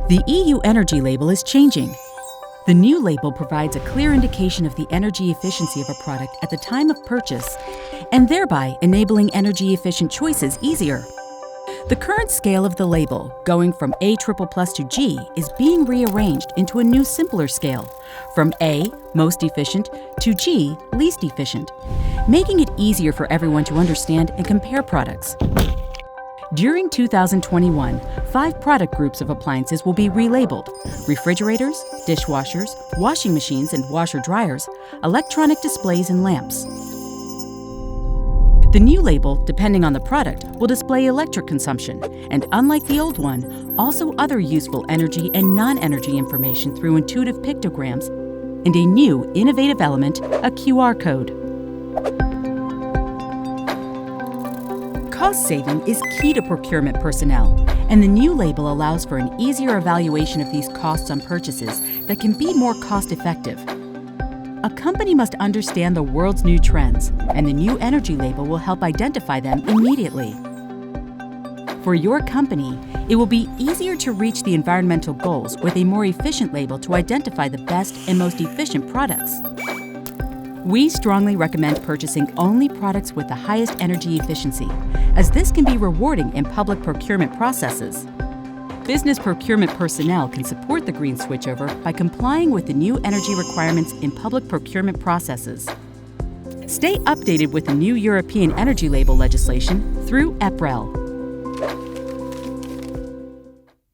The EU energy label is changing. The new label provides a clear indication of the energy efficiency of a product at the time of purchase, and thereby enabling energy-efficient choices easier. The current scale of the label, going from A++ to G, is being rearranged into a new simpler scale, from A, most efficient, to G, least efficient, making it easier for everyone to understand and compare products. During 2021, 5 product groups of appliances will be relabeled: refrigerators, dishwashers, washing machines and washer-dryers, electronic displays, and lamps. The new label, depending on the product, will display electric consumption, and unlike the old one, also other useful energy and non-energy information through intuitive pictograms, and a new, innovative element, a QR code. Cost saving is key to procurement personnel, and the new label allows for an easier evaluation of these costs on purchases that can be more cost-effective. A company must understand the world's new trends, and the new energy label will help identify them immediately. For your company, it will be easier to reach the environmental goals with a more efficient label to identify the best and most efficient products. We strongly recommend purchasing only products with the highest energy efficiency, as this can be rewarding in public procurement processes. Business procurement personnel can support the green switchover by complying with the new energy requirements in public procurement processes. Stay updated with the new European energy label legislation through EPREL.